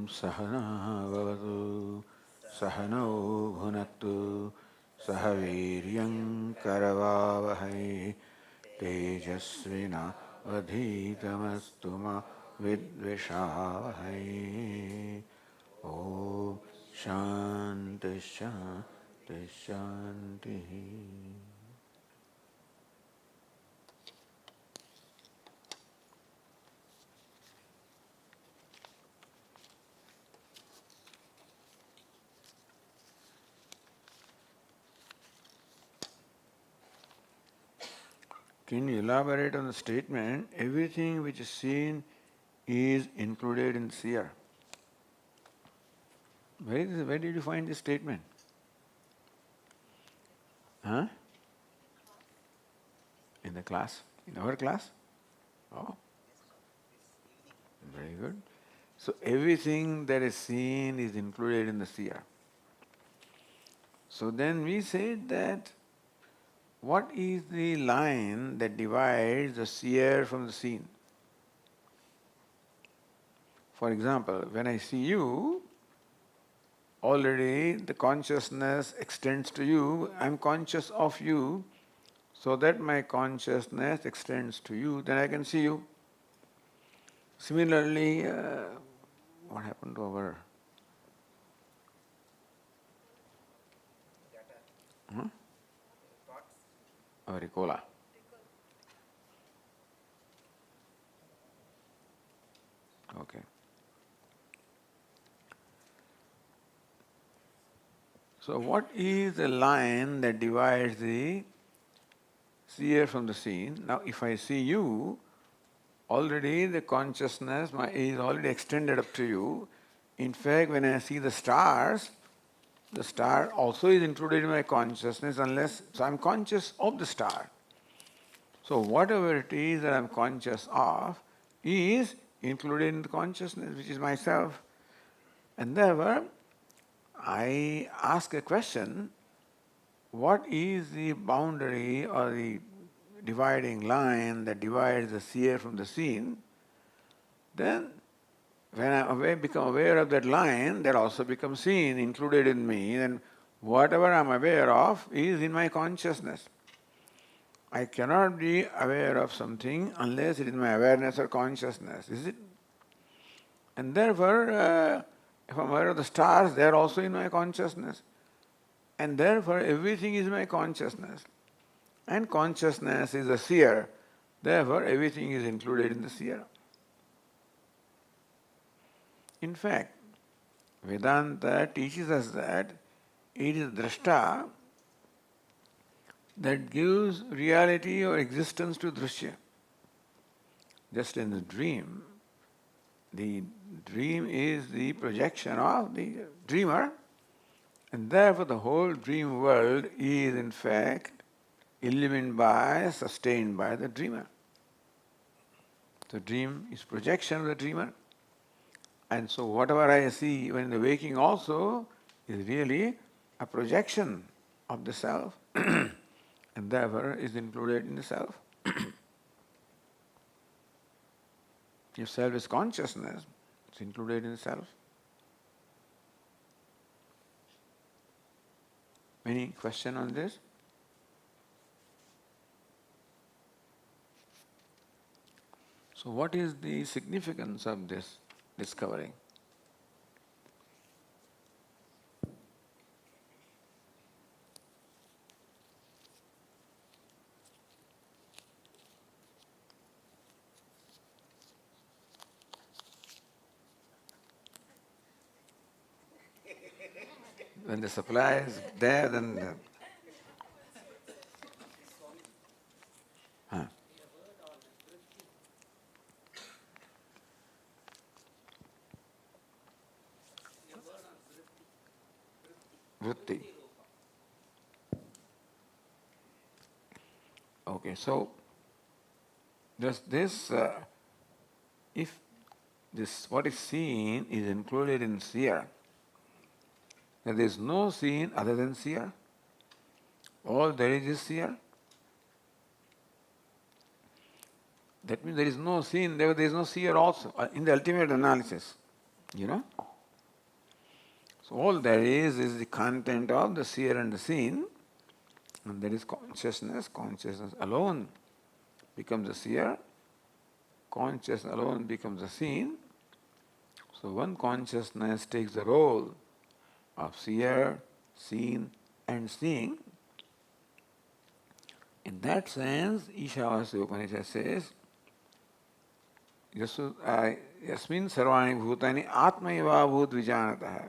Sahana Vavatu Sahano Bhunatu Sahaviryam Karavavahai Tejasvina Vadhitamastuma Vidvishavahai. Om Shanti Shanti Shanti. Can you elaborate on the statement, everything which is seen is included in seer? Where did you find this statement? Huh? In the class? In our class? Oh, very good. So everything that is seen is included in the seer. So then we said that what is the line that divides the seer from the seen? For example, when I see you, already the consciousness extends to you. I am conscious of you, so that my consciousness extends to you, then I can see you. Similarly, what happened to our Ricola? Okay. So what is the line that divides the seer from the seen? Now if I see you, already the consciousness is already extended up to you. In fact, when I see the stars, the star also is included in my consciousness so I'm conscious of the star. So whatever it is that I'm conscious of is included in the consciousness, which is myself. And therefore, I ask a question, what is the boundary or the dividing line that divides the seer from the seen? Then when I become aware of that line, that also becomes seen, included in me, then whatever I'm aware of is in my consciousness. I cannot be aware of something unless it is my awareness or consciousness, is it? And therefore, if I'm aware of the stars, they are also in my consciousness. And therefore, everything is my consciousness. And consciousness is a seer. Therefore, everything is included in the seer. In fact, Vedanta teaches us that it is drashta that gives reality or existence to drishya. Just in the dream is the projection of the dreamer, and therefore the whole dream world is in fact illumined by, sustained by the dreamer. The dream is projection of the dreamer. And so whatever I see when in the waking also is really a projection of the self and therefore is included in the self. If self is consciousness, it's included in the self. Any question on this? So what is the significance of this discovering? When the supply is there, then vritti. Okay, so if this what is seen is included in seer, then there is no seen other than seer. All there is seer. That means there is no seen, there is no seer also in the ultimate analysis. You know? So all there is the content of the seer and the seen, and that is consciousness. Consciousness alone becomes the seer, consciousness alone becomes the seen. So one consciousness takes the role of seer, seen, and seeing. In that sense, Ishavasya Upanishad says, Yasmin sarvani bhutani atmaiva bhut vijanatah.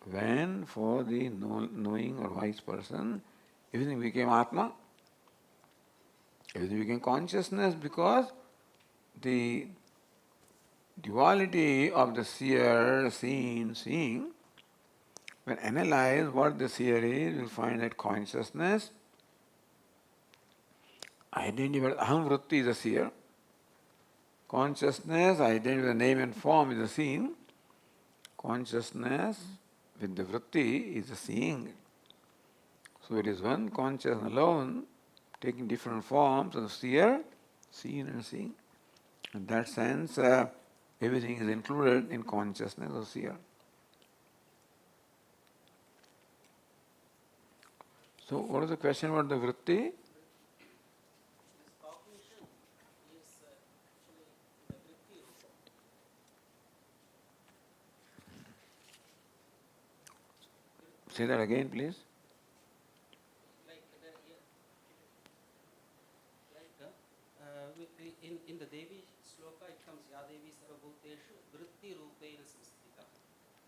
When for the knowing or wise person, everything became Atma, everything became consciousness, because the duality of the seer, seen, seeing, when analyze what the seer is, you'll find that consciousness, identified aham vritti is a seer, consciousness, identified with the name and form is a seen, consciousness with the vritti is a seeing. So it is one consciousness alone taking different forms of seer, seen and seeing. In that sense, everything is included in consciousness of seer. So what is the question about the vritti? This cognition is actually the vritti rupa. Say that again, please. Like in the Devi sloka it comes Ya Devi Sarvabhuteshu vritti rupena samstita.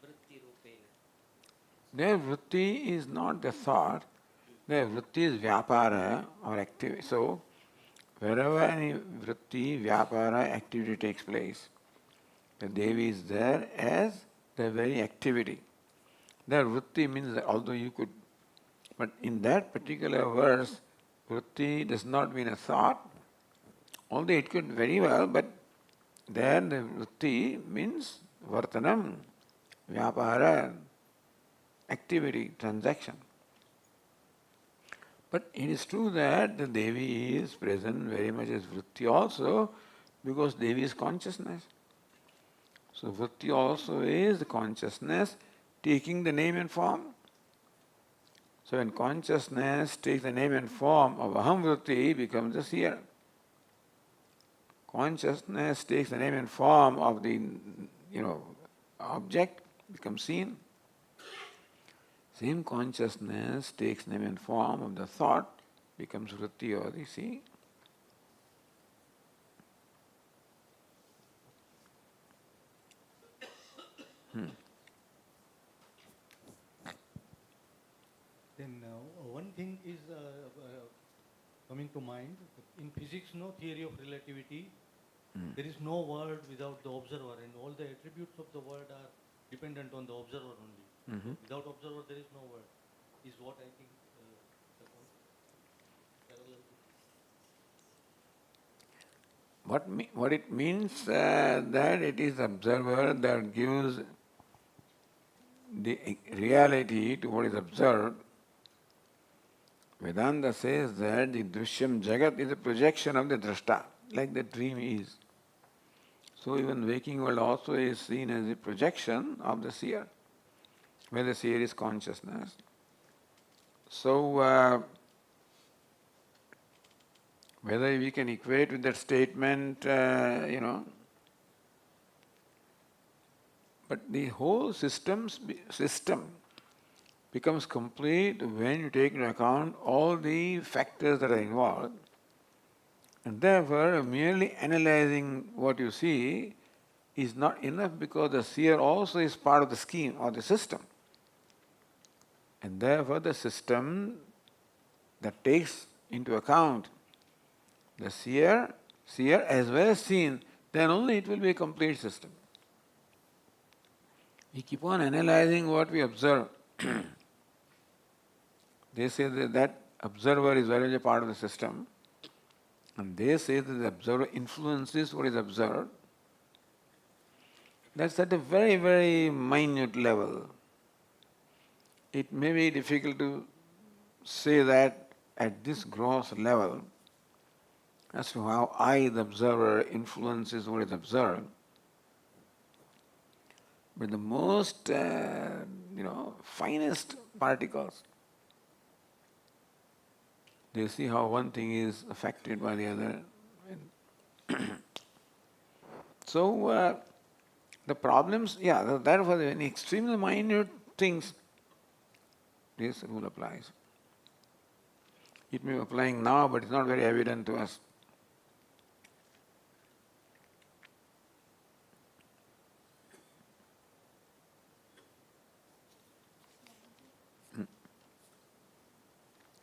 Vritti rupena. Their vritti is not the thought, their vritti is vyapara or activity. So wherever any vritti, vyapara, activity takes place, the Devi is there as the very activity. Their vritti means that although you could, but in that particular verse, vritti does not mean a thought, although it could very well, but there the vritti means vartanam, vyapara, activity, transaction. But it is true that the Devi is present very much as vritti also, because Devi is consciousness. So vritti also is the consciousness taking the name and form. So when consciousness takes the name and form of aham vritti, becomes the seer. Consciousness takes the name and form of the object, becomes seen. Same consciousness takes name and form of the thought, becomes vritti or the seeing. Then one thing is coming to mind. In physics, no theory of relativity, there is no world without the observer, and all the attributes of the world are dependent on the observer only. Without observer, there is no world, is what I think the parallel. What it means that it is observer that gives the reality to what is observed. Vedanta says that the drishyam jagat is a projection of the drashta, like the dream is. So even waking world also is seen as a projection of the seer, where the seer is consciousness. So whether we can equate with that statement, but the whole system becomes complete when you take into account all the factors that are involved. And therefore, merely analyzing what you see is not enough, because the seer also is part of the scheme or the system. And therefore, the system that takes into account the seer as well as seen, then only it will be a complete system. We keep on analyzing what we observe. They say that observer is very much a part of the system, and they say that the observer influences what is observed. That's at a very, very minute level. It may be difficult to say that at this gross level as to how I, the observer, influences what is observed. with the most, finest particles. Do you see how one thing is affected by the other? So, the problems, that for the extremely minute things, this rule applies. It may be applying now, but it's not very evident to us.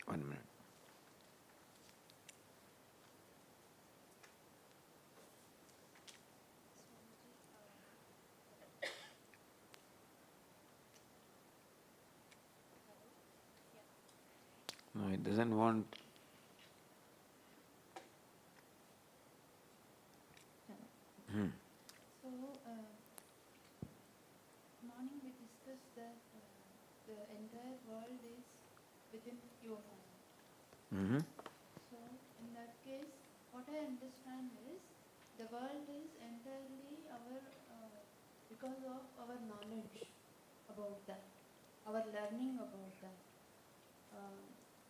One minute. No, it doesn't want. Hmm. So, morning we discussed that the entire world is within your hand. Mm-hmm. So, in that case, what I understand is the world is entirely our, because of our knowledge about that, our learning about that.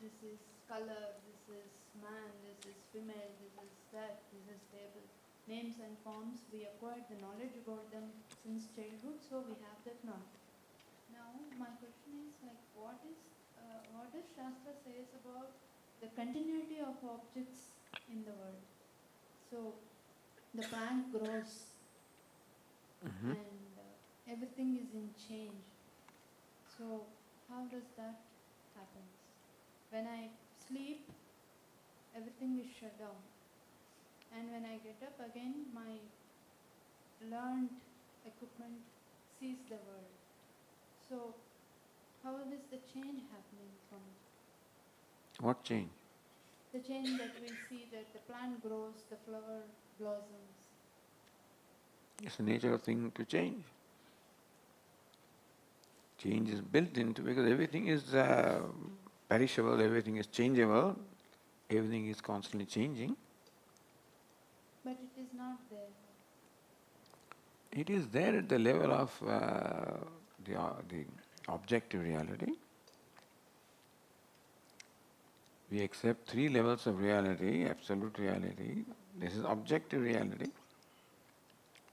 This is color, this is man, this is female, this is that, this is table. Names and forms, we acquired the knowledge about them since childhood, so we have that knowledge. Now, my question is like, what does Shastra says about the continuity of objects in the world? So, the plant grows Mm-hmm. and everything is in change. So, how does that happen? When I sleep, everything is shut down. And when I get up again, my learned equipment sees the world. So, how is the change happening from What change? the change that we see that the plant grows, the flower blossoms? It's the nature of thing to change. Change is built into, because everything is perishable, everything is changeable, everything is constantly changing. But it is not there. It is there at the level of the objective reality. We accept three levels of reality: absolute reality, this is objective reality.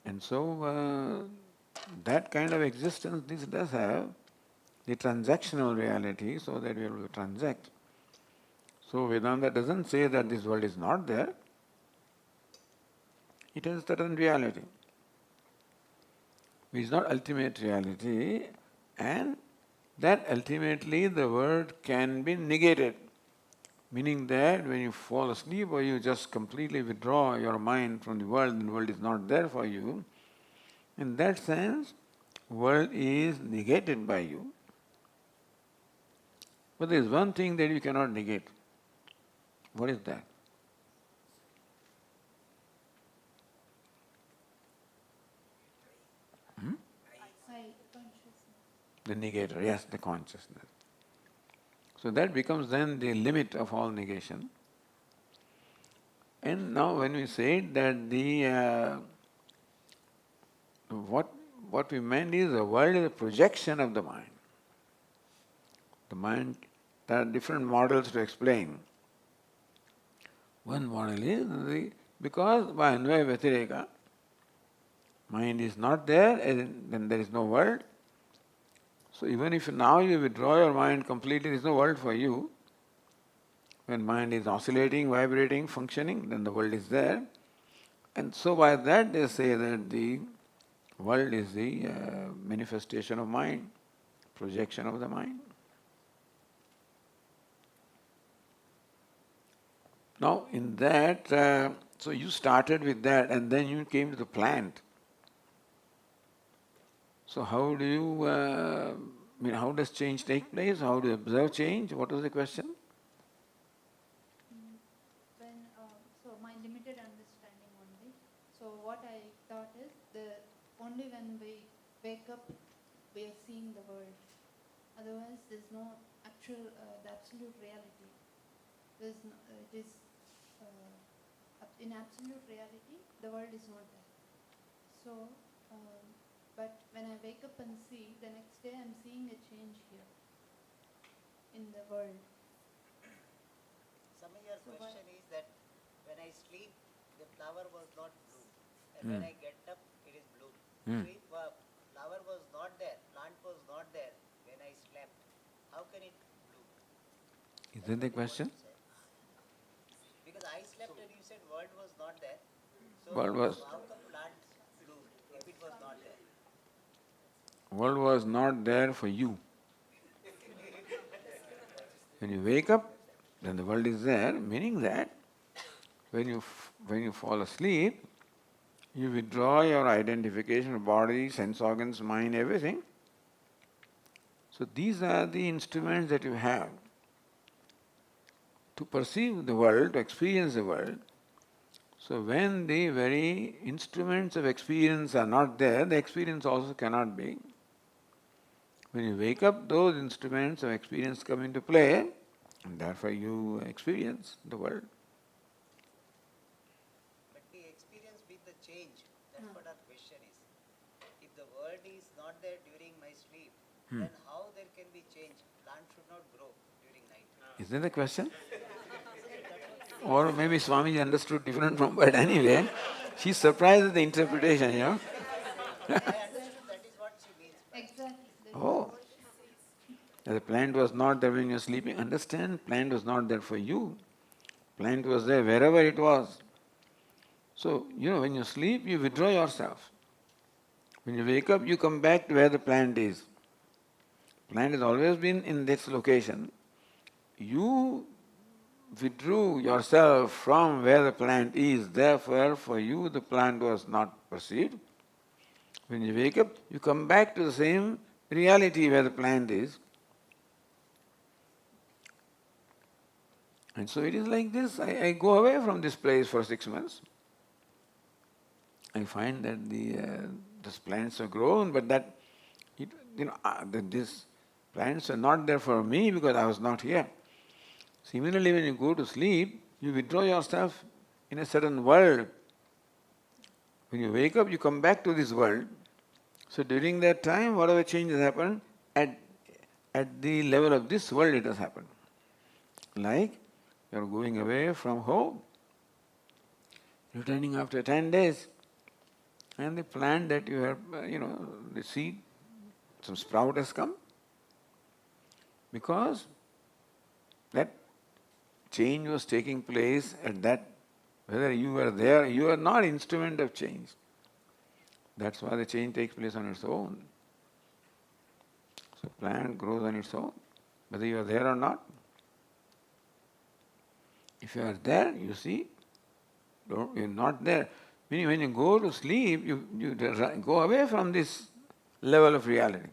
And so that kind of existence, this does have the transactional reality, so that we are able to transact. So Vedanta doesn't say that this world is not there. It has certain reality, which is not ultimate reality, and that ultimately the world can be negated. Meaning that when you fall asleep or you just completely withdraw your mind from the world and the world is not there for you, in that sense, world is negated by you. But there is one thing that you cannot negate. What is that? I consciousness. The negator, yes, the consciousness. So that becomes then the limit of all negation. And now when we say that what we meant is the world is a projection of the mind. The mind, there are different models to explain. One model is because by Anvaya Vyatireka, mind is not there, and then there is no world. So even if now you withdraw your mind completely, there is no world for you. When mind is oscillating, vibrating, functioning, then the world is there. And so by that they say that the world is the manifestation of mind, projection of the mind. Now in that, so you started with that and then you came to the plant. So how do you, how does change take place? How do you observe change? What was the question? So my limited understanding only. So what I thought is only when we wake up we are seeing the world. Otherwise, there's no actual the absolute reality. There's no, it is in absolute reality the world is not there. So But when I wake up and see, the next day I'm seeing a change here in the world. Some of your So question is that when I sleep, the flower was not blue, and Hmm. when I get up, it is blue. Hmm. So if flower was not there, plant was not there when I slept, how can it blue? Is That's that the what he question? wanted to say. Because I slept and you said world was not there. So World was how come plants bloom if it was not there? world was not there for you. When you wake up, then the world is there, meaning that when you fall asleep, you withdraw your identification of body, sense organs, mind, everything. So these are the instruments that you have to perceive the world, to experience the world. So when the very instruments of experience are not there, the experience also cannot be. When you wake up, those instruments of experience come into play, and therefore you experience the world. But we experience with the change. That's what our question is. If the world is not there during my sleep, then how there can be change? Plant should not grow during night. Is that the question? Or maybe Swamiji understood different from, but anyway, she's surprised at the interpretation, you know. I understood that is what she means. exactly. That is Oh, what she says. the plant was not there when you're sleeping. Understand? Plant was not there for you. Plant was there wherever it was. So, when you sleep, you withdraw yourself. When you wake up, you come back to where the plant is. Plant has always been in this location. You withdrew yourself from where the plant is. Therefore, for you, the plant was not perceived. When you wake up, you come back to the same reality where the plant is. And so it is like this. I go away from this place for 6 months. I find that these plants have grown, but that these plants are not there for me because I was not here. Similarly, when you go to sleep, you withdraw yourself in a certain world. When you wake up, you come back to this world. So during that time, whatever changes happen, at the level of this world it has happened. Like you are going away from home, returning after 10 days, and the plant that you have, the seed, some sprout has come, because that change was taking place at that, whether you were there, you are not instrument of change. That's why the change takes place on its own. So plant grows on its own, whether you are there or not. If you are there, you see, you're not there. Meaning when you go to sleep, you go away from this level of reality.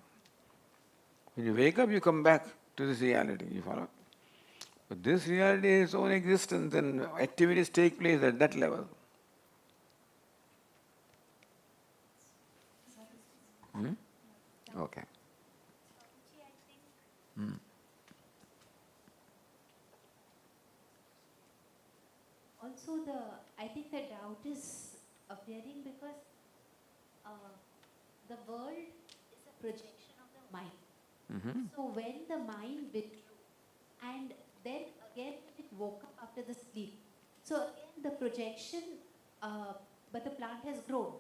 When you wake up, you come back to this reality, you follow? But this reality is its own existence and activities take place at that level. Okay. Also, I think the doubt is appearing because the world is a projection of the mind. So when the mind withdrew and then again it woke up after the sleep, so again the projection, but the plant has grown.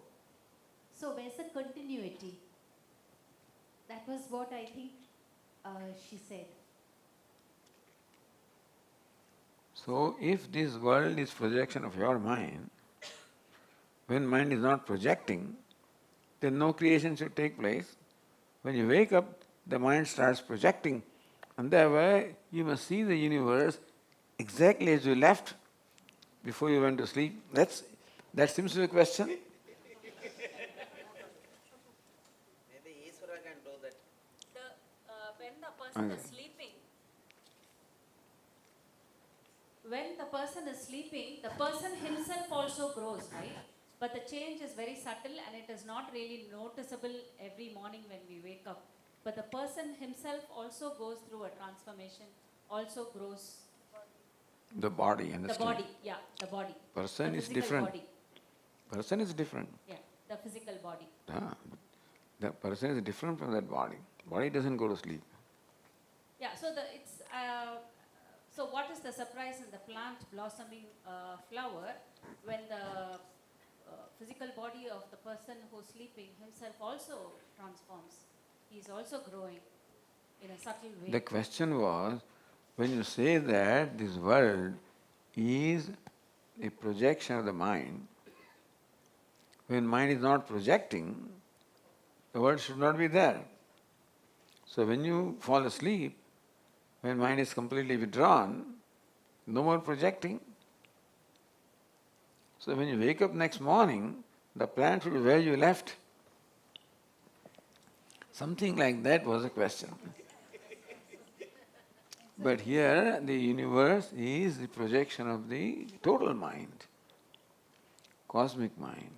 So where's the continuity? That was what I think she said. So if this world is projection of your mind, when mind is not projecting, then no creation should take place. When you wake up, the mind starts projecting, and thereby you must see the universe exactly as you left before you went to sleep. That seems to be a question. Maybe Iswara can do that. When the person is sleeping, the person himself also grows, right? But the change is very subtle and it is not really noticeable every morning when we wake up. But the person himself also goes through a transformation, also grows. The body, understand? The body. Person The is physical different. body. Person is different. Yeah, the physical body. Ah, The person is different from that body. Body doesn't go to sleep. Yeah, so so what is the surprise in the plant blossoming flower when the physical body of the person who's sleeping himself also transforms? He is also growing in a subtle way. The question was, when you say that this world is a projection of the mind, when mind is not projecting, the world should not be there. So when you fall asleep, when mind is completely withdrawn, no more projecting. So when you wake up next morning, the plant should be where you left. Something like that was the question. But here the universe is the projection of the total mind, cosmic mind.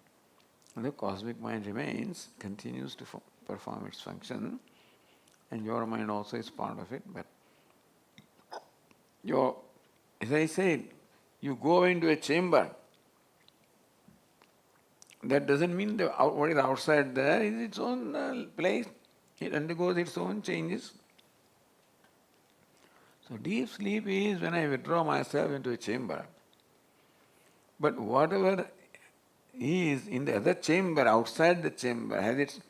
And the cosmic mind remains, continues to perform its function, and your mind also is part of it. But as I said, you go into a chamber. That doesn't mean what is outside there is its own place. It undergoes its own changes. So deep sleep is when I withdraw myself into a chamber. But whatever is in the other chamber, outside the chamber, has its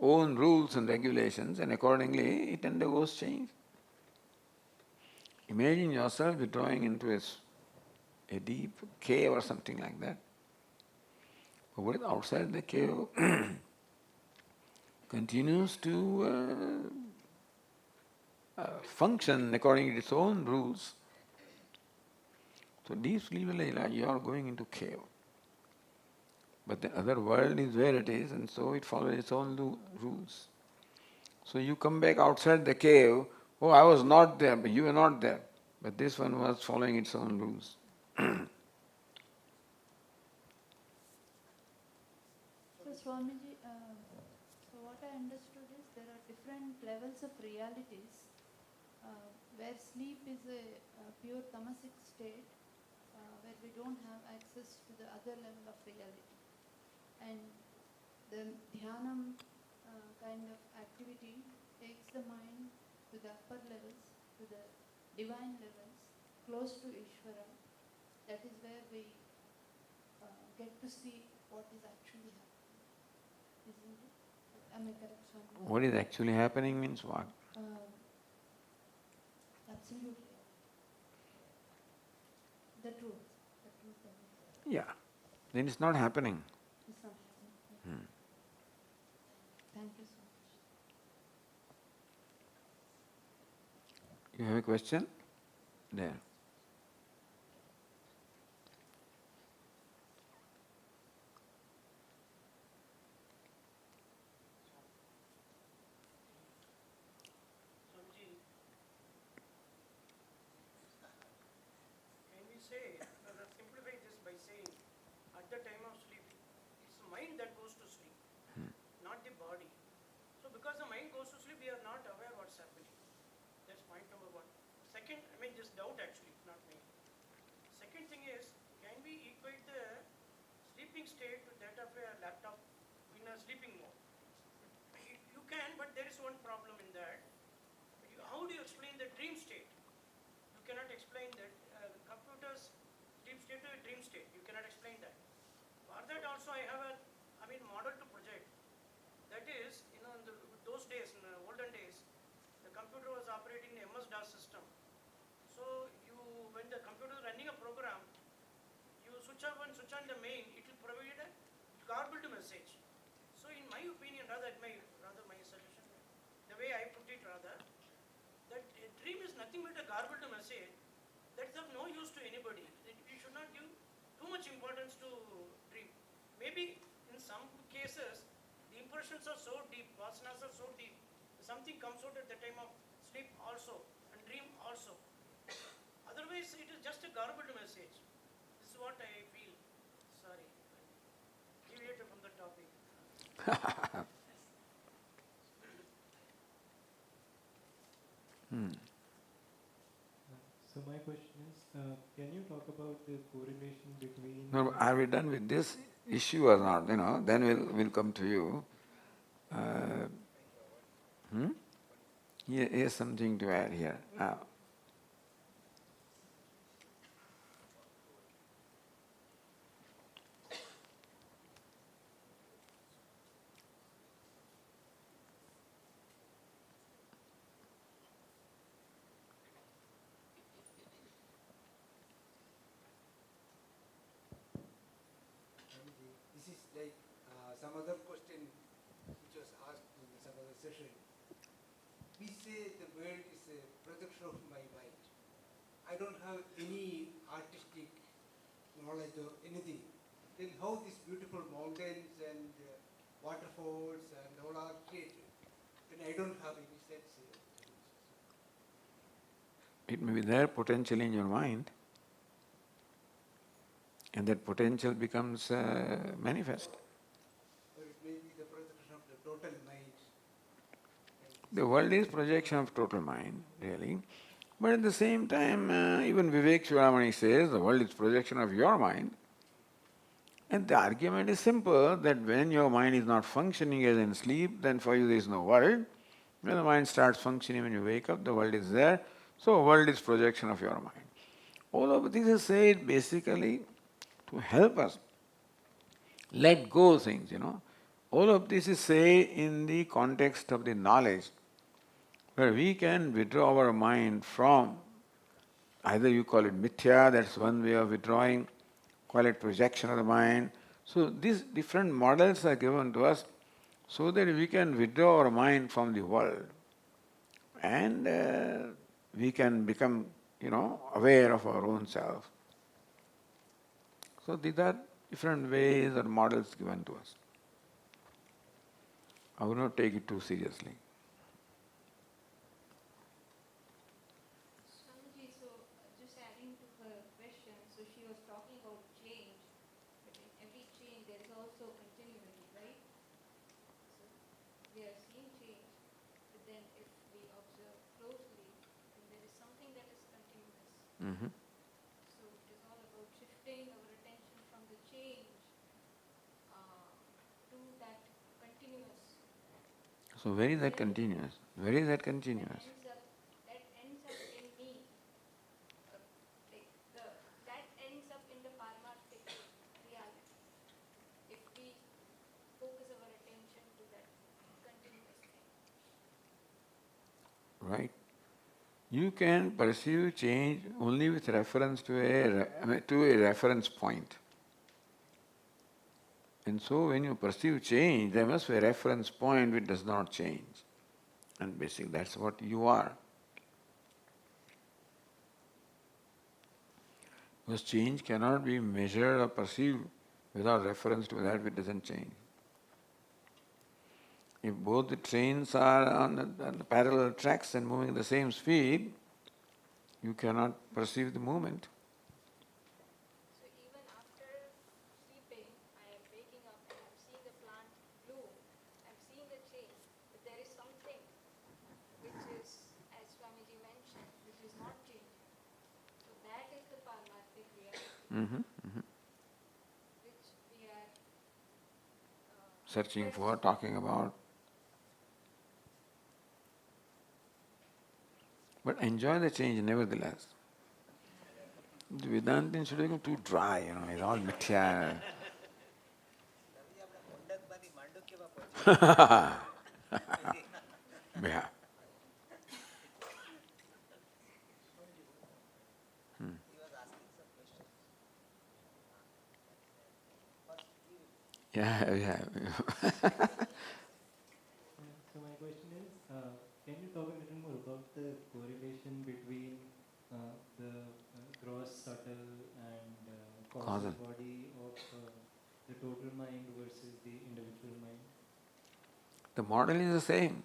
own rules and regulations, and accordingly it undergoes change. Imagine yourself withdrawing into a deep cave or something like that. But what is outside the cave continues to function according to its own rules. So deep sleep, you are going into cave. But the other world is where it is, and so it follows its own rules. So you come back outside the cave, oh, I was not there, but you were not there. But this one was following its own rules. So Swamiji, so what I understood is there are different levels of realities where sleep is a pure tamasic state where we don't have access to the other level of reality. And the dhyanam kind of activity takes the mind to the upper levels, to the divine levels, close to Ishvara. That is where we get to see what is actually happening. Isn't it? Am I correct, Swami? What is actually happening means what? Absolutely. The truth. The truth of it. Yeah. Then it's not happening. It's not happening. Thank you so much. You have a question? There. Swamiji, can we say, simplify this by saying, at the time of sleep, it's the mind that goes to sleep, not the body. So because the mind goes to sleep, we are not aware what's happening. That's point number one. Second, this doubt actually, not me. Second thing is, can we equate the sleeping state to that of a laptop in a sleeping mode? You can, but there is one problem in that. How do you explain the dream state? You cannot explain that computer's sleep state to a dream state. You cannot explain that. For that also I have a model to project. That is, in those days, in the olden days, the computer was operating the MS-DOS system. So when the computer is running a program, you switch off and switch on the main, it will provide a garbled message. So in my opinion, my suggestion, the way I put it that a dream is nothing but a garbled message that is of no use to anybody. We should not give too much importance to dream. Maybe in some cases, the impressions are so deep, vasanas are so deep, something comes out at the time of sleep also, and dream also. Otherwise, it is just a garbled message. This is what I feel. Sorry. Deviated from the topic. So my question is, can you talk about the correlation between... No, are we done with this issue or not? Then we'll come to you. Uh, He has something to add here. This is like some other question which was asked in some other session. We say the world is a projection of my mind. I don't have any artistic knowledge or anything. Then how these beautiful mountains and waterfalls and all are created? Then I don't have any sense. It may be there potentially in your mind, and that potential becomes manifest. Or it may be the projection of the total mind. The world is projection of total mind, really. But at the same time, even Vivek Chudamani says the world is projection of your mind. And the argument is simple, that when your mind is not functioning as in sleep, then for you there is no world. When the mind starts functioning when you wake up, the world is there. So world is projection of your mind. All of this is said basically to help us let go things, All of this is said in the context of the knowledge, where we can withdraw our mind from, either you call it mithya, that's one way of withdrawing, call it projection of the mind. So these different models are given to us so that we can withdraw our mind from the world and we can become, aware of our own self. So these are different ways or models given to us. I will not take it too seriously. Swamiji, so just adding to her question, so she was talking about change, but in every change there is also continuity, right? So we are seeing change, but then if we observe closely, then there is something that is continuous. Mm-hmm. So it is all about shifting our attention from the change to that continuous. So where is that continuous? Where is that continuous? That ends up in me. That ends up in the Paramarthic reality. If we focus our attention to that continuous thing. Right? You can perceive change only with reference to a reference point. And so when you perceive change, there must be a reference point which does not change. And basically that's what you are. Because change cannot be measured or perceived without reference to that which doesn't change. If both the trains are on the parallel tracks and moving at the same speed, you cannot perceive the movement. So even after sleeping, I am waking up and I'm seeing the plant bloom. I'm seeing the change. But there is something which is, as Swamiji mentioned, which is not changing. So that is the Paramarthic reality, which we are Searching for, talking about. But enjoy the change nevertheless. The Vedanta should become too dry, it's all mithya. રવિ, આપણે મુંડકમાંથી માંડુક્યમાં પહોંચ્યા. Yeah. He was asking some questions. Yeah. So my question is, can you talk a little more about the correlation between the gross, subtle and causal Causal. body of the total mind versus the individual mind? The model is the same.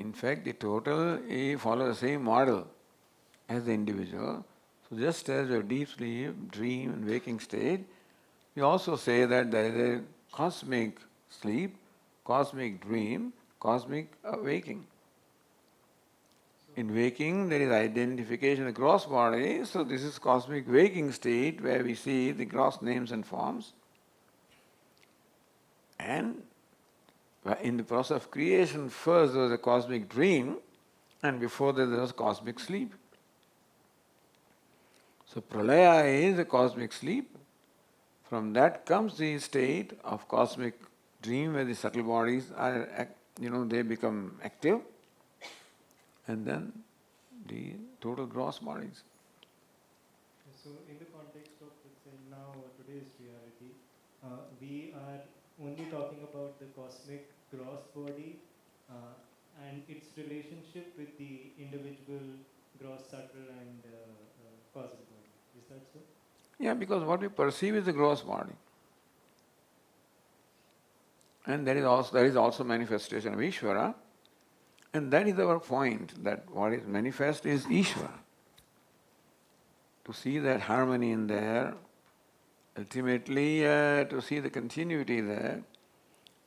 In fact, the total follows the same model as the individual. So just as your deep sleep, dream and waking state, we also say that there is a cosmic sleep, cosmic dream, cosmic waking. In waking, there is identification of the gross body, so this is cosmic waking state where we see the gross names and forms. And In the process of creation, first there was a cosmic dream, and before that there was cosmic sleep. So pralaya is a cosmic sleep. From that comes the state of cosmic dream where the subtle bodies are, they become active, and then the total gross bodies. So, in the context of, let's say, now or today's reality, we are only talking about the cosmic gross body and its relationship with the individual gross, subtle, and cosmic body. Is that so? Yeah, because what we perceive is the gross body. And that is also manifestation of Ishvara. And that is our point, that what is manifest is Ishvara. To see that harmony in there, ultimately to see the continuity there,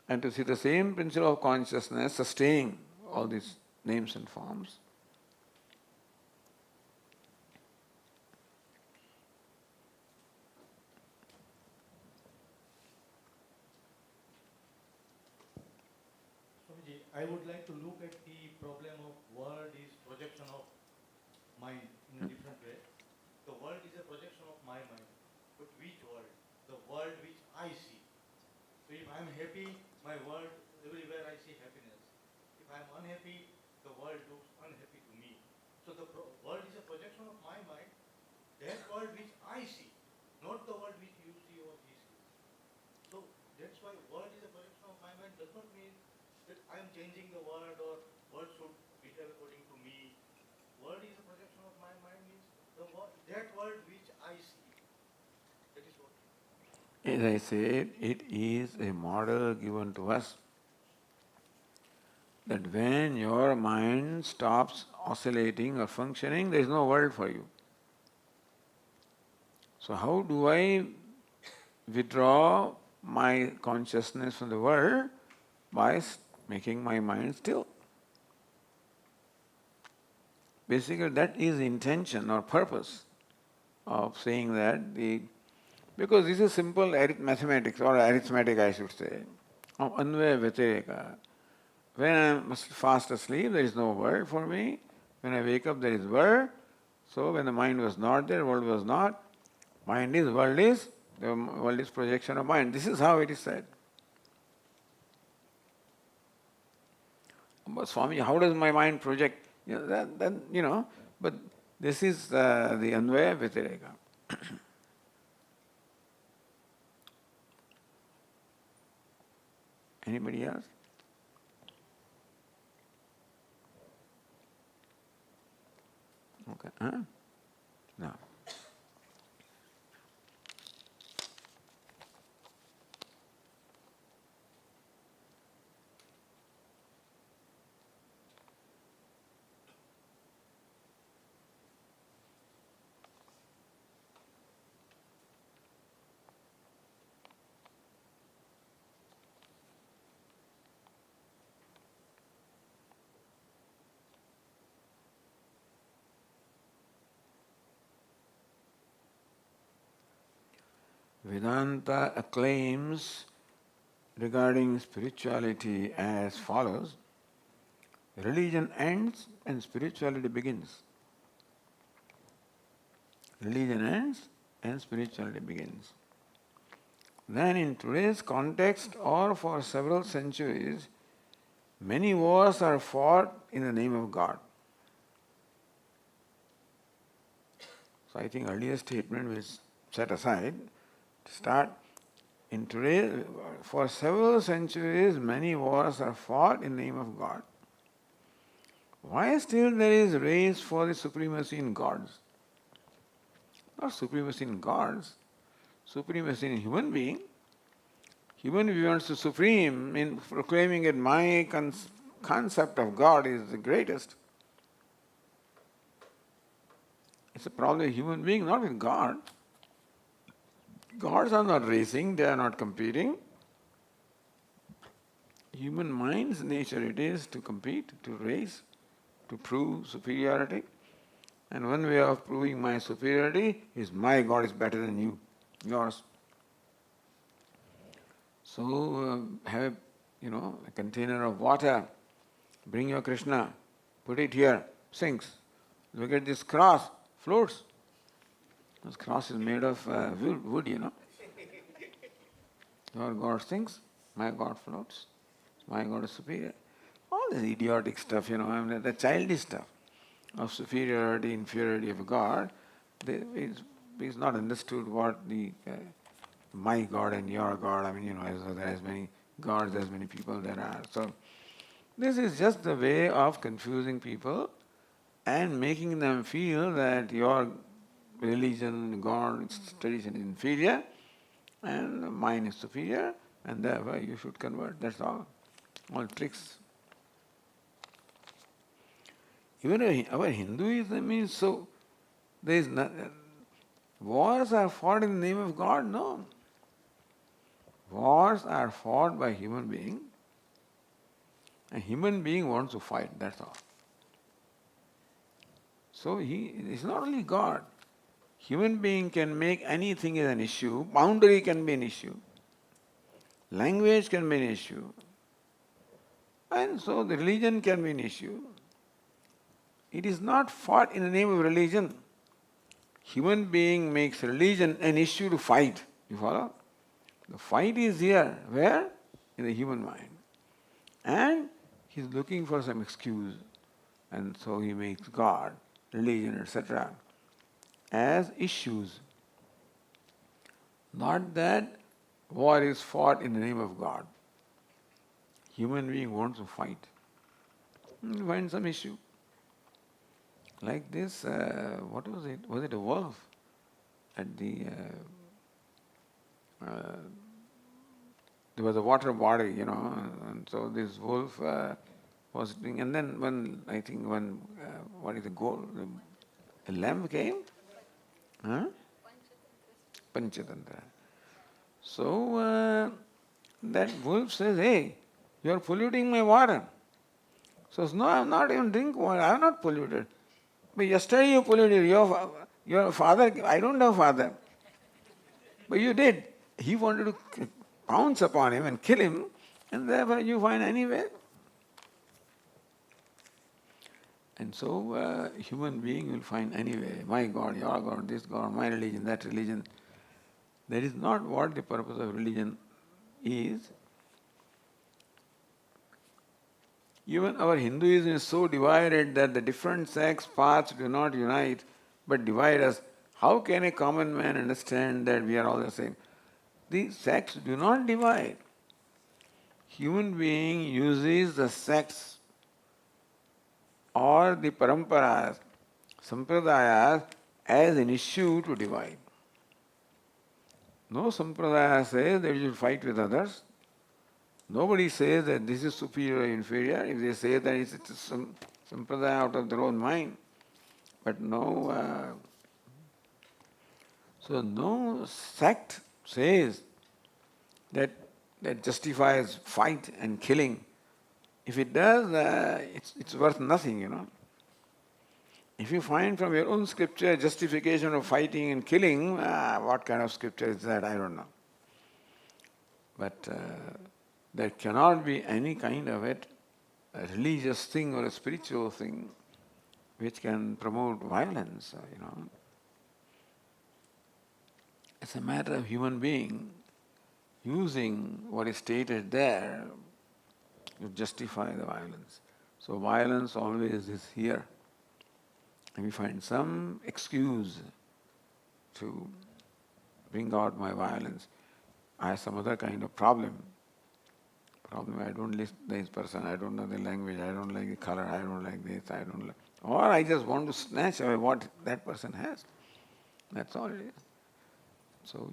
and to see the same principle of consciousness sustaining all these names and forms. Swamiji, I would like to look at the problem of world is projection of mind in a different way. The world is a projection of my mind. But which world? The world which I see. So if I am happy, my world, everywhere I see happiness. If I am unhappy, the world looks unhappy to me. So the world is a projection of my mind, that world which I see, not the world which you see or he sees. So that's why world is a projection of my mind does not mean that I am changing the world or world should behave according to me. World is a projection of my mind means that world which I see. That is what. As I said, it is a model given to us that when your mind stops oscillating or functioning, there is no world for you. So how do I withdraw my consciousness from the world? By making my mind still. Basically, that is the intention or purpose of saying that because this is simple mathematics or arithmetic, I should say, of anvaya vyatireka. When I am fast asleep, there is no world for me. When I wake up, there is world. So when the mind was not there, world was not. Mind is, world is, the world is projection of mind. This is how it is said. But Swami, how does my mind project? But this is the anvaya vyatireka. Anybody else? Okay. Huh? No. Vedanta acclaims regarding spirituality as follows: religion ends and spirituality begins. Religion ends and spirituality begins. Then in today's context or for several centuries, many wars are fought in the name of God. So I think earlier statement was set aside. Start in today, for several centuries, many wars are fought in the name of God. Why still there is race for the supremacy in gods? Not supremacy in gods, supremacy in human being. Human being wants to supreme in proclaiming that my concept of God is the greatest. It's a problem with human being, not with God. Gods are not racing, they are not competing. Human mind's nature it is to compete, to race, to prove superiority. And one way of proving my superiority is my God is better than yours. So have a container of water. Bring your Krishna, put it here, sinks. Look at this cross, floats. This cross is made of wood. Your God sinks, my God floats, my God is superior. All this idiotic stuff, the childish stuff of superiority, inferiority of God, is not understood what the my God and your God, there are as many gods, as many people there are. So, this is just the way of confusing people and making them feel that your religion, God, tradition is inferior and mine is superior, and therefore you should convert. That's all. All tricks. Even our Hinduism is so, there is no, wars are fought in the name of God? No. Wars are fought by human being. A human being wants to fight, that's all. So he is not only God. Human being can make anything as an issue. Boundary can be an issue. Language can be an issue. And so the religion can be an issue. It is not fought in the name of religion. Human being makes religion an issue to fight. You follow? The fight is here. Where? In the human mind. And he is looking for some excuse. And so he makes God, religion, etc. as issues. Not that war is fought in the name of God. Human being wants to fight. Find some issue. Like this, what was it? Was it a wolf at the there was a water body, and so this wolf was doing, and then when what is the goal? A lamb came, Panchatantra. So that wolf says, "Hey, you are polluting my water." So no, I am not even drinking water. I am not polluted. But yesterday you polluted your father. I don't have father. But you did. He wanted to pounce upon him and kill him, and therefore you find anyway. And so human being will find anyway, my God, your God, this God, my religion, that religion. That is not what the purpose of religion is. Even our Hinduism is so divided that the different sects, paths do not unite but divide us. How can a common man understand that we are all the same? The sects do not divide. Human being uses the sects or the paramparas, sampradayas, as an issue to divide. No sampradaya says that you should fight with others. Nobody says that this is superior or inferior. If they say that it's some sampradaya out of their own mind. But no sect says that justifies fight and killing. If it does, it's worth nothing, If you find from your own scripture justification of fighting and killing, what kind of scripture is that? I don't know. But there cannot be any kind of a religious thing or a spiritual thing which can promote violence, It's a matter of human being using what is stated there to justify the violence. So violence always is here. And we find some excuse to bring out my violence. I have some other kind of problem. I don't list this person, I don't know the language, I don't like the color, I don't like this, or I just want to snatch away what that person has. That's all it is. So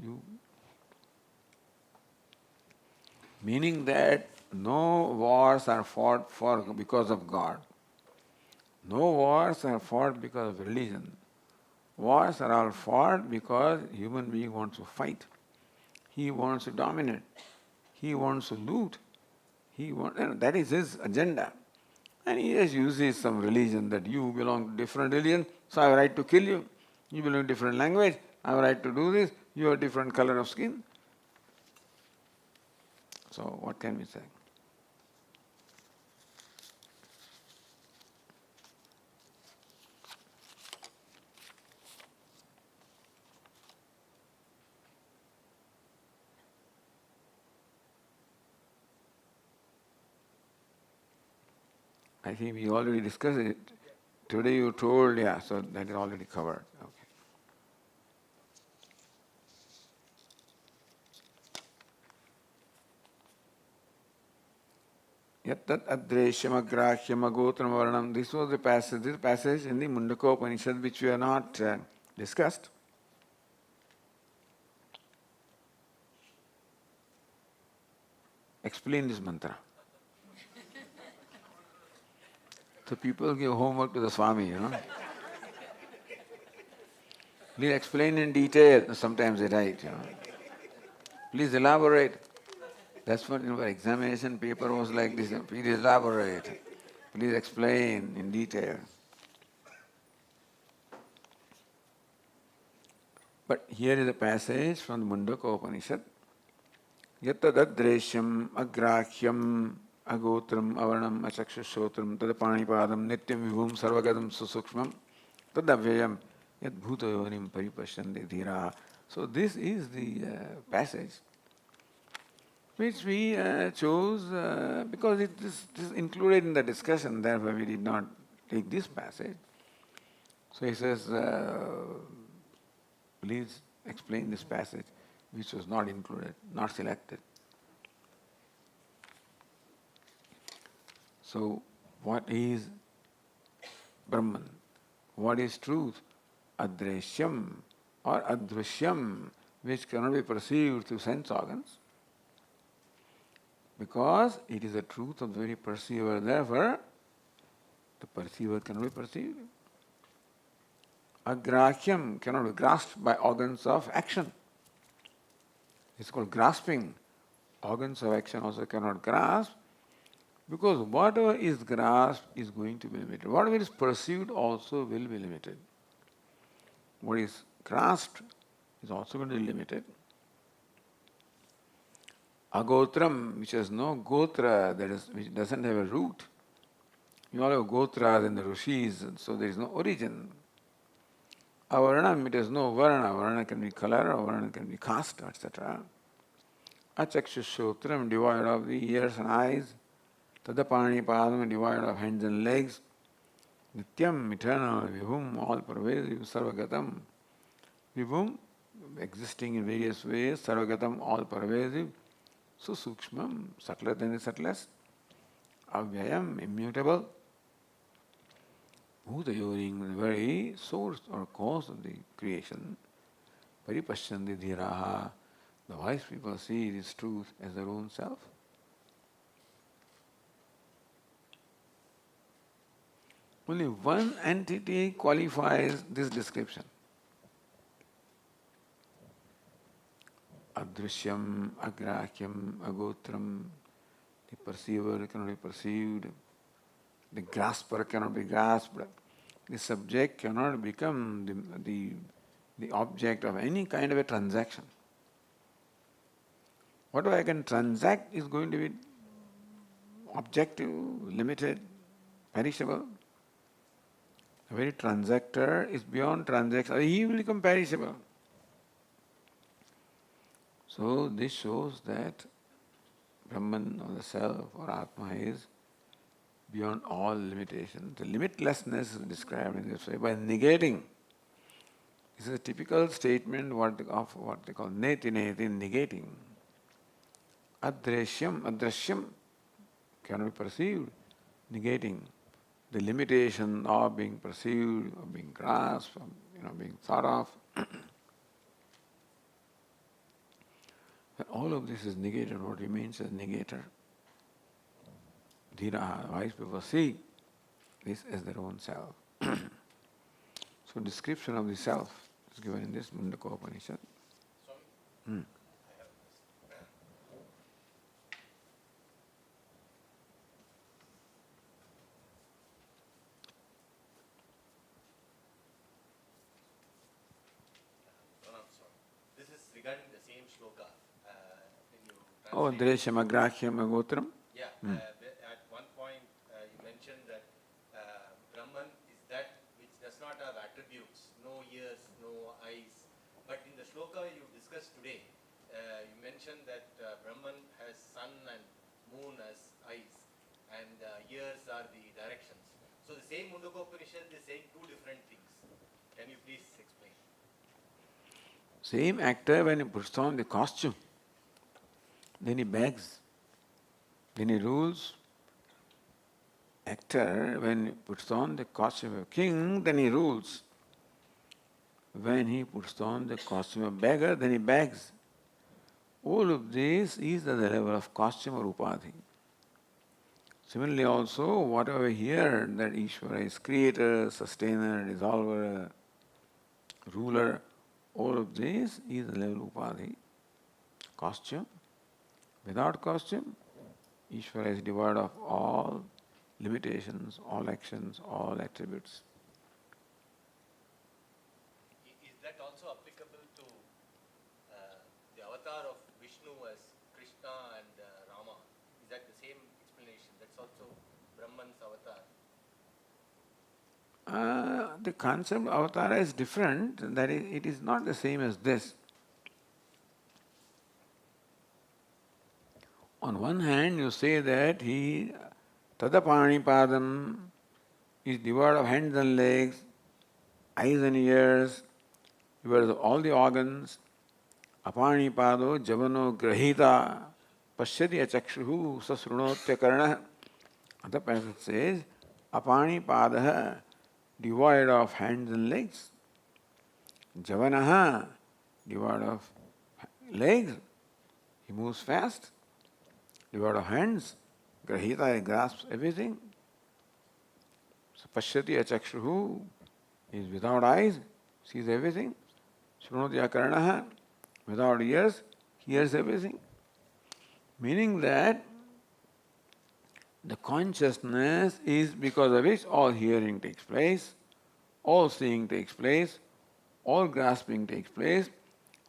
meaning that no wars are fought because of God. No wars are fought because of religion. Wars are all fought because human being wants to fight. He wants to dominate. He wants to loot. That is his agenda. And he just uses some religion that you belong to different religion, so I have a right to kill you. You belong to different language, I have a right to do this. You have different color of skin. So what can we say? I think we already discussed it. Today you told, yeah, so that is already covered. Okay. Yattat adreshyam agrashyam agotram varnam. This was the passage, this passage in the Mundaka Upanishad which we have not discussed. Explain this mantra. So people give homework to the Swami, Please explain in detail. Sometimes they write, Please elaborate. That's what our examination paper was like this. Please elaborate. Please explain in detail. But here is a passage from the Mundaka Upanishad. Yattadadreshyam agrahyam agotram avarnam achakshushrotram tadapanipadam nityam vibhum sarvagadam susukshmam tadavyayam yadbhutayonim paripashyante dhira. So this is the passage which we chose because this is included in the discussion, therefore we did not take this passage. So he says, please explain this passage which was not included, not selected. So what is Brahman? What is truth? Adreshyam or adrishyam, which cannot be perceived through sense organs, because it is the truth of the very perceiver, therefore the perceiver cannot be perceived. Agrahyam cannot be grasped by organs of action. It's called grasping. Organs of action also cannot grasp, because whatever is grasped is going to be limited. Whatever is perceived also will be limited. What is grasped is also going to be limited. Agotram, which has no gotra, that is, which doesn't have a root. You all have gotras in the rishis, so there is no origin. Avarnam, it has no varna. Varna can be color, or varna can be caste, etc. Achakshushrotram, devoid of the ears and eyes. Tadapani padam, devoid of hands and legs. Nityam, eternal, vibhum, all pervasive, sarvagatam. Vibhum, existing in various ways, sarvagatam, all pervasive. Susukshmam, subtler than the subtlest. Avyayam, immutable. Bhutayoring, the very source or cause of the creation. Paripashyante dhiraha, the wise people see this truth as their own self. Only one entity qualifies this description. Adrishyam, agrahyam, agotram, the perceiver cannot be perceived, the grasper cannot be grasped, the subject cannot become the object of any kind of a transaction. Whatever I can transact is going to be objective, limited, perishable. The very transactor is beyond transaction, he will become perishable. So this shows that Brahman or the self or Atma is beyond all limitations. The limitlessness is described in this way by negating. This is a typical statement of what they call neti neti, negating. Adreshyam cannot be perceived, negating the limitation of being perceived, of being grasped, of being thought of. And all of this is negated. What remains as negator. Dhiraha, wise people see this as their own self. So description of the self is given in this Mundaka Upanishad. This is regarding the same shloka. Oh, Dreshyam Agrahya Agotram. Yeah, at one point you mentioned that Brahman is that which does not have attributes, no ears, no eyes. But in the shloka you discussed today, you mentioned that Brahman has sun and moon as eyes, and ears are the direction Same actor, when he puts on the costume, then he begs, then he rules. Actor, when he puts on the costume of king, then he rules. When he puts on the costume of beggar, then he begs. All of this is at the level of costume or upadhi. Similarly also, whatever we hear that Ishvara is creator, sustainer, dissolver, ruler, all of this is the level of upadhi. Costume. Without costume, Ishvara is devoid of all limitations, all actions, all attributes. Is that also applicable to the avatar of Vishnu as Krishna and Rama? Is that the same explanation? That's also Brahman's avatar. The concept of avatara is different, that is, it is not the same as this. On one hand, you say that he, Tadapani Padam, is devoid of hands and legs, eyes and ears, devoid of all the organs. Apani Pado Javano Grahita Pashyati Achakshuhu Sasrunotya Karana. Other passage says, Apani Padaha, devoid of hands and legs. Javanaha, devoid of legs, he moves fast. Devoid of hands, Grahita, he grasps everything. So Pashyati Achakshuhu is without eyes, sees everything. Shrunotya Karanaha, without ears, hears everything. Meaning that the consciousness is because of which all hearing takes place, all seeing takes place, all grasping takes place.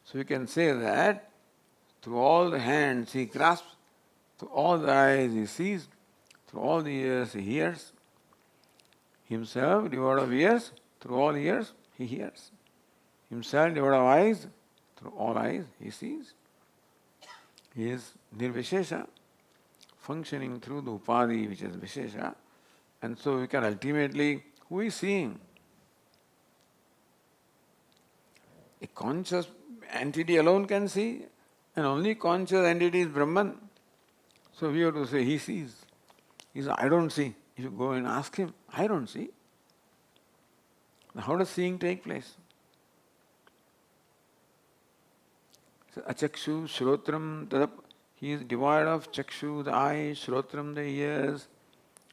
So you can say that through all the hands he grasps, through all the eyes he sees, through all the ears he hears. Himself devoid of ears, through all ears he hears. Himself devoid of eyes, through all eyes he sees. He is nirvishesha, functioning through the upadhi which is vishesha. And so we can ultimately, who is seeing? A conscious entity alone can see, and only conscious entity is Brahman. So we have to say, he sees. He says, I don't see. If you go and ask him, I don't see. Now how does seeing take place? So, achakshu, shrotram, tadap. He is devoid of chakshu, the eye, shrotram, the ears,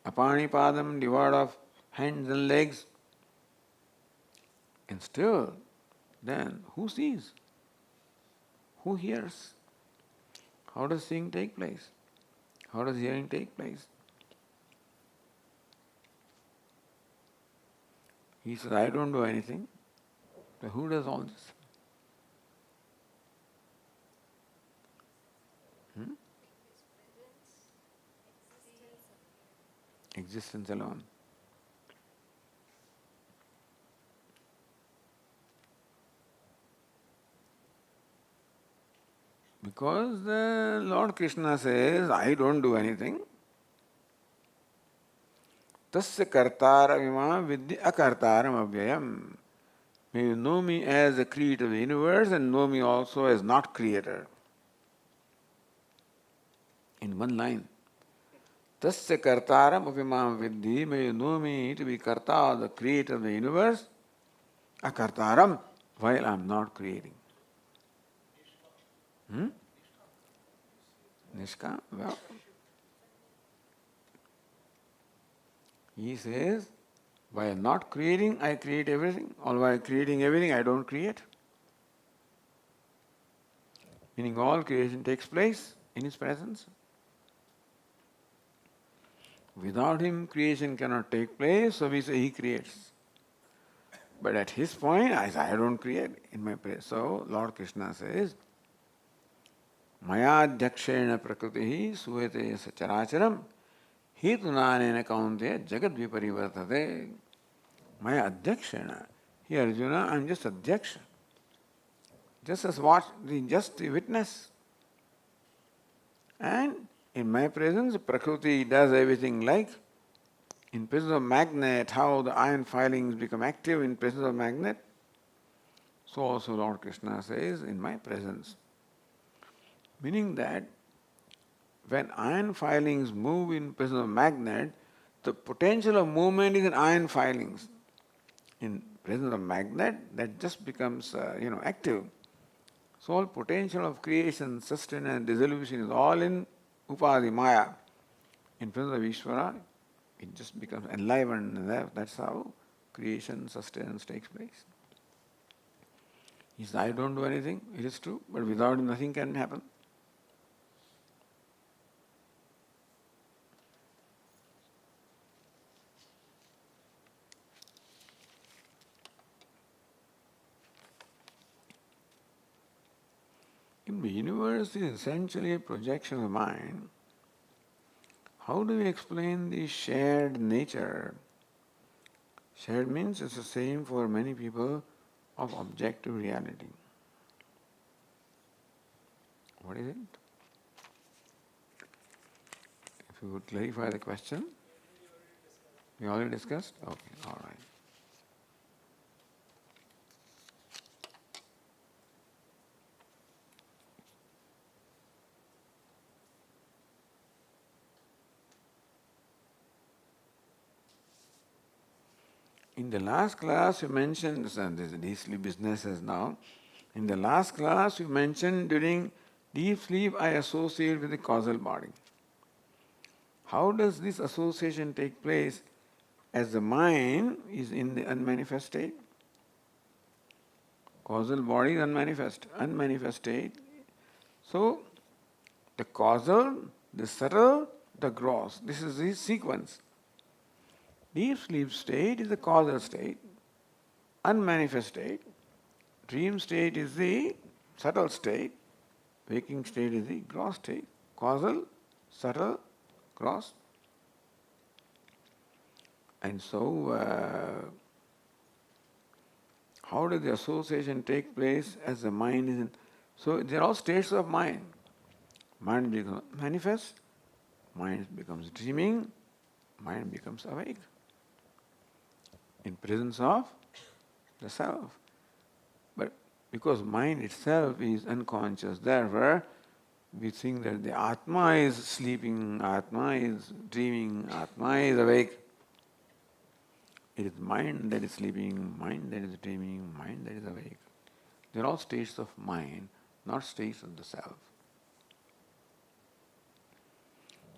apani padam, devoid of hands and legs. And still, then, who sees? Who hears? How does seeing take place? How does hearing take place? He says, I don't do anything. So who does all this? Existence alone. Because the Lord Krishna says, I don't do anything. Tasya kartara vima vidya akartaram avyayam. May you know me as the creator of the universe and know me also as not creator. In one line. Tasya kartaram apimam vidhi. May you know me to be karta, the creator of the universe, akartaram, while I am not creating. Nishka? Well, he says, while not creating, I create everything, or while creating everything, I don't create. Meaning all creation takes place in his presence. Without him, creation cannot take place, so we say he creates. But at his point, I say, I don't create in my place. So Lord Krishna says, Maya dhakshena prakritihi suete sacharacharam hitunanena kaunte jagad viparivartate. Maya adhyakshena. Here Arjuna, I am just adhyaksha. Just as what, just the witness. And in my presence, Prakriti does everything like in presence of magnet, how the iron filings become active in presence of magnet. So also Lord Krishna says, in my presence. Meaning that when iron filings move in presence of magnet, the potential of movement is in iron filings. In presence of magnet, that just becomes active. So all potential of creation, sustenance, dissolution is all in Upadi Maya. In presence of Ishvara, it just becomes enlivened, and that's how creation, sustenance takes place. He says, I don't do anything, it is true, but without him nothing can happen. If the universe is essentially a projection of the mind, how do we explain the shared nature? Shared means it's the same for many people of objective reality. What is it? If you would clarify the question. We already discussed? Okay, all right. In the last class you mentioned, this is deep sleep businesses now. In the last class you mentioned during deep sleep I associate with the causal body. How does this association take place as the mind is in the unmanifest state? Causal body is unmanifest state. So the causal, the subtle, the gross. This is the sequence. Deep sleep state is the causal state, unmanifest state. Dream state is the subtle state. Waking state is the gross state. Causal, subtle, gross. And so, how does the association take place as the mind is in? So, they are all states of mind. Mind becomes manifest, mind becomes dreaming, mind becomes awake. In presence of the self. But because mind itself is unconscious, therefore we think that the Atma is sleeping, Atma is dreaming, Atma is awake. It is mind that is sleeping, mind that is dreaming, mind that is awake. They are all states of mind, not states of the self.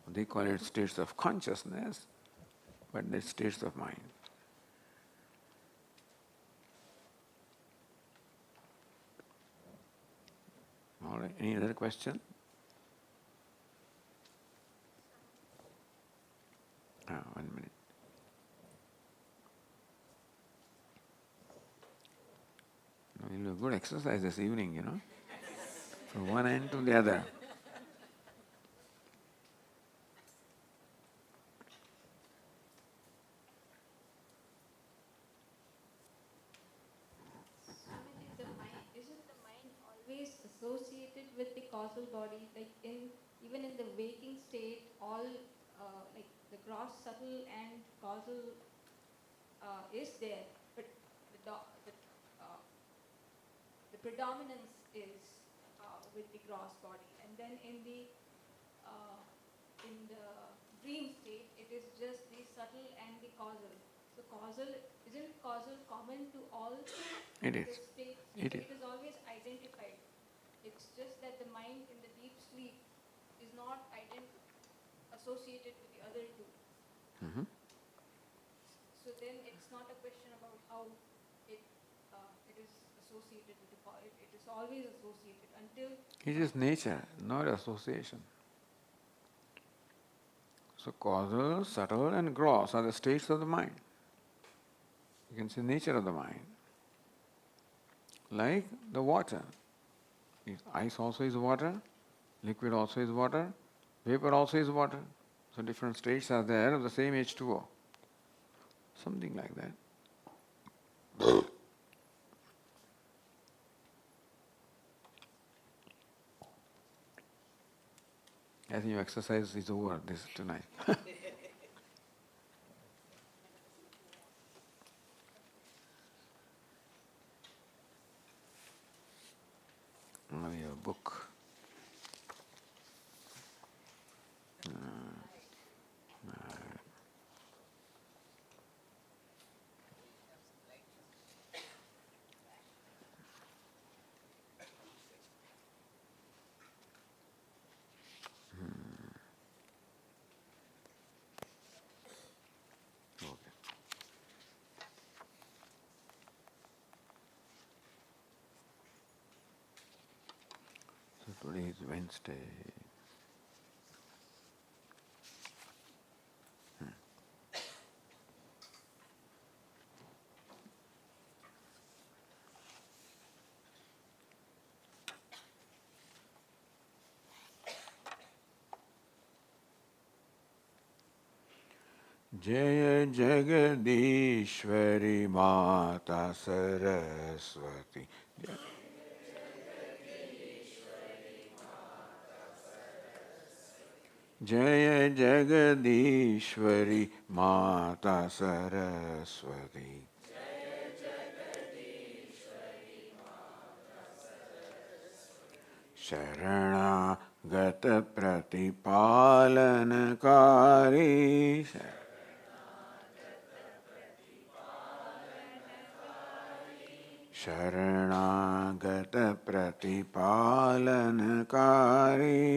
They call it states of consciousness, but they're states of mind. All right, any other question? Ah, 1 minute. You'll do a good exercise this evening, from one end to the other. Isn't the mind always associated with the causal body? Like even in the waking state, all like the gross, subtle, and causal is there, but the predominance is with the gross body, and then in the dream state, it is just the subtle and the causal. So isn't causal common to all It the is. states? It So is. it is always identified. It's just that the mind in the deep sleep is not associated with the other two. Mm-hmm. So then it's not a question about how it is associated with the body. It is always associated until It is nature, not association. So causal, subtle and gross are the states of the mind. You can see nature of the mind. Like the water. Ice also is water, liquid also is water, vapor also is water. So different states are there of the same H2O. Something like that. I think your exercise is over tonight. We have a book. Okay. So today is Wednesday. जय जगदीश्वरी माता सरस्वती. जय जगदीश्वरी माता सरस्वती. शरणागत प्रतिपालनकारी. शरणागत प्रतिपालनकारी.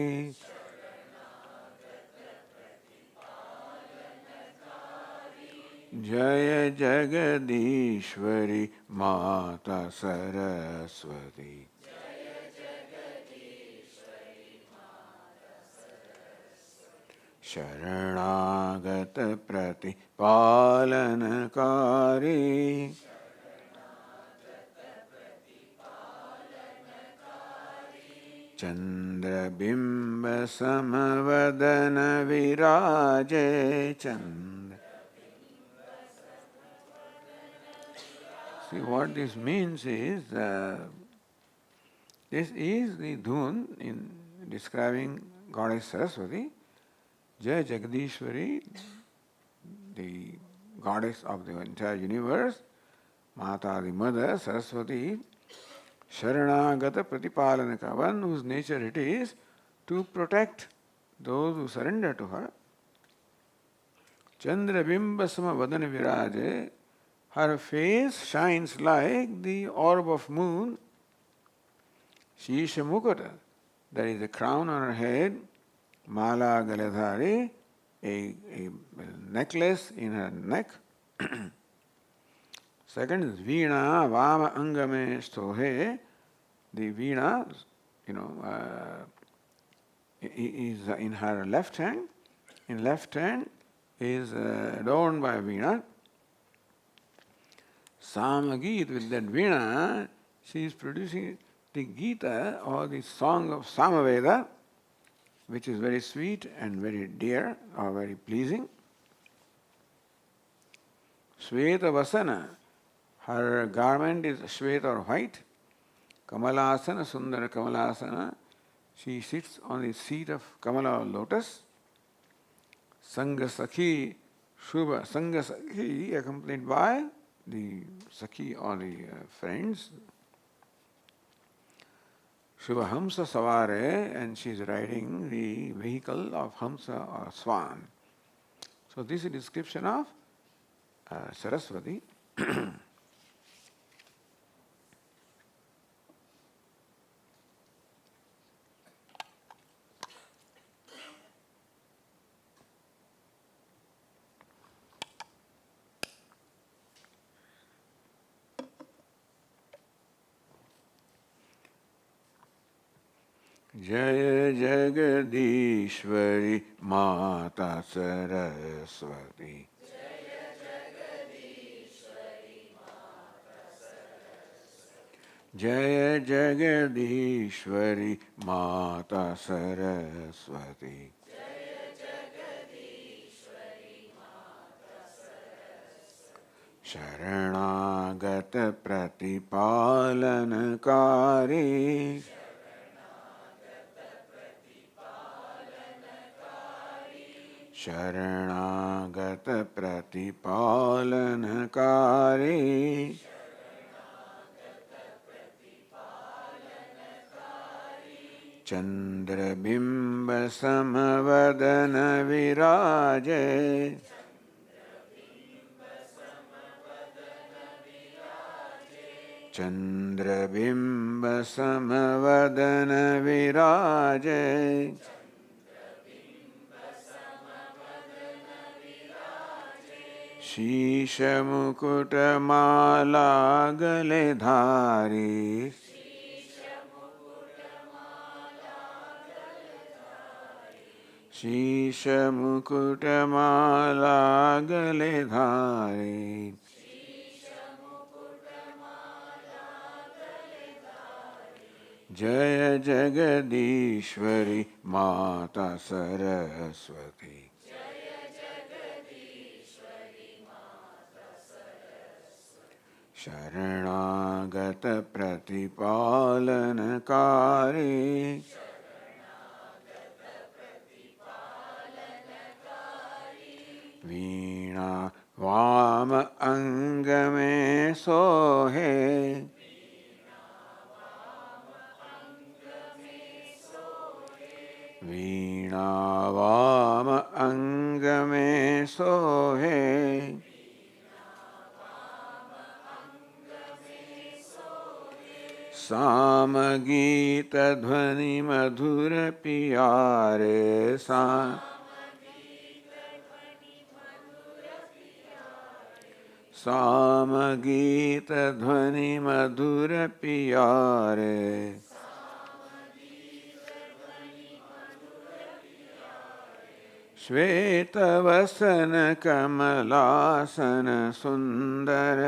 जय जगदीश्वरी माता सरस्वती. शरणागत प्रतिपालनकारी. चंद्रबिंब समवदन विराजे. See, what this means is, this is the dhun in describing Goddess Saraswati. Jai Jagadishwari, the goddess of the entire universe, Mata, the mother, Saraswati, Sharanagata Pratipalanaka, one whose nature it is to protect those who surrender to her. Chandra Bimbasama Vadana Viraje, her face shines like the orb of moon. Shisha Mukata, there is a crown on her head. Mala Galadhari, a necklace in her neck. Second is Veena Vama Angame Stohe. The Veena, is in her left hand. In left hand is adorned by Veena. Samagit, with that Veena, she is producing the Gita or the song of Samaveda, which is very sweet and very dear or very pleasing. Shveta Vasana, her garment is Shveta or white. Kamalasana, Sundara Kamalasana, she sits on the seat of Kamala or lotus. Sangha Sakhi, Shubha Sangha Sakhi, accompanied by the Sakhi or the friends. Shubha Hamsa Savare, and she is riding the vehicle of Hamsa or Swan. So this is a description of Saraswati. Jaya Jagadishwari Mata Saraswati. Jaya Jagadishwari Mata Saraswati. Sharanagata Pratipalanakari. Sharanagata Pratipalanakari. चंद्रबिंब समवदन विराजे चंद्रबिंब समवदन विराजे शीश मुकुट माला गले धारी शीश मुकुट माला गले धारी जय जगदीश्वरी माता सरस्वती शरणागत प्रतिपालनकारी वीणा वाम अंग में सोहे वीणा वाम अंग में सोहे साम गीत ध्वनि मधुर पियारे साम गीत ध्वनि मधुर पियारे श्वेत वसन कमलासन सुंदर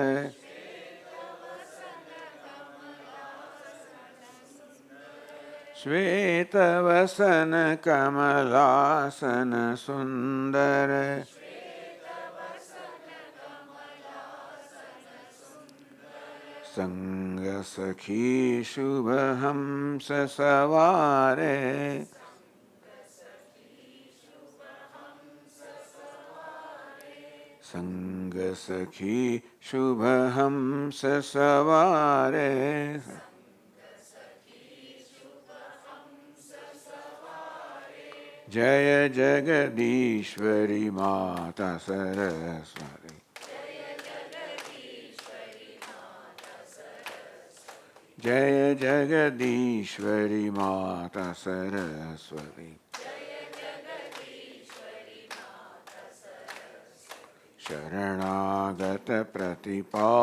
श्वेत वसन कमलासन सुंदर संग सखी शुभ हंस सवारे संग सखी शुभ हंस सवारे जय जगदीश्वरी माता सरस्वती जय जगदीश्वरी माता सरस्वती शरणागत प्रतिपालनकारी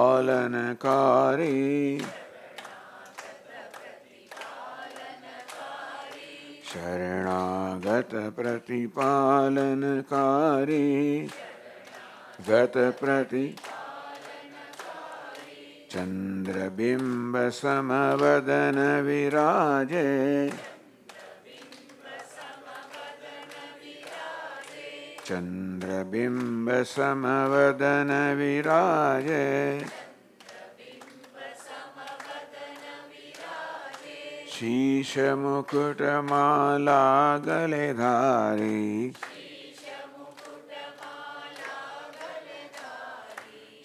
शरणागत प्रतिपालनकारी गत प्रति चंद्रबिंब समवदन विराजे चंद्रबिंब समवदन विराजे शीश मुकुट माला गले धारी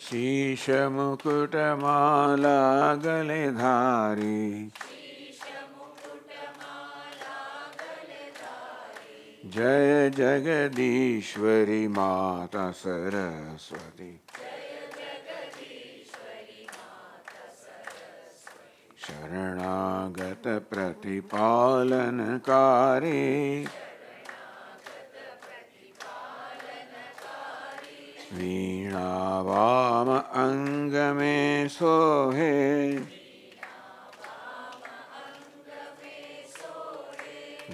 शीश मुकुट माला गले धारी जय जगदीश्वरी माता सरस्वती शरणागत प्रतिपालनकारी वीणा वाम अंग में सोहे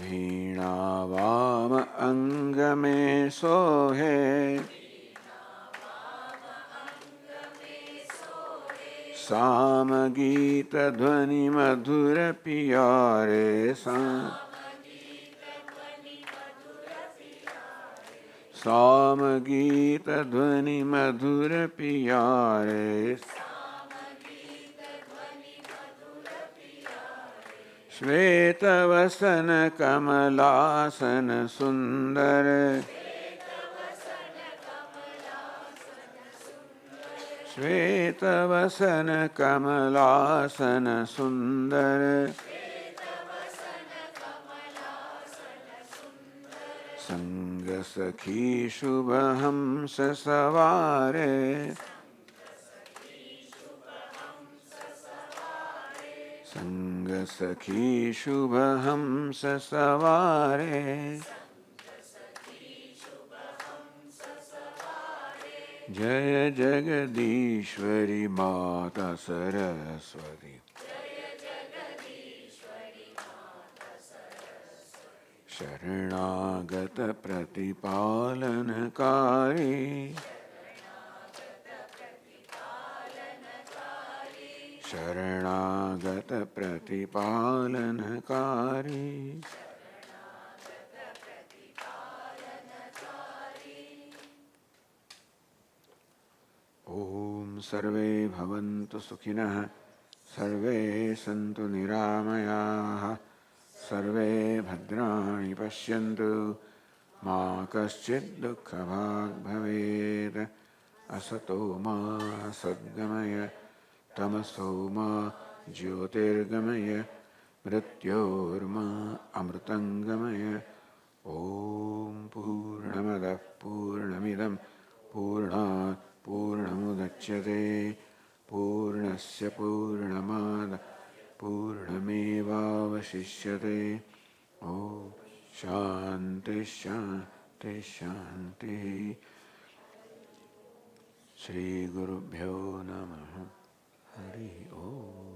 वीणा वाम अंग में सोहे साम गीत ध्वनि मधुर पियारे साम गीत ध्वनि मधुर पियारे श्वेत वसन कमलासन सुंदर श्वेत वसन कमलासन सुंदर Sanga Sakhi Shubham Sasavare Sanga Sakhi Shubham Sasavare Jaya Jagadishwari Mata Saraswati Sharanagata Pratipalanakari Sharanagata Pratipalanakari Om Sarve Bhavantu Sukhinah Sarve Santu Niramayah Sarve Bhadrani Pashyantu Ma Kaschid Dukhavag Bhaved Asato Ma Sadgamaya Tamaso Ma Jyotirgamaya Mrityorma Amrutangamaya Om Purnamada Purnamidam Purnat Purnamudachyate Purnasya Purnamada Purnameva Vashishyate Om Shanti Shanti Shanti Shri Gurubhyo Namaha Hari Om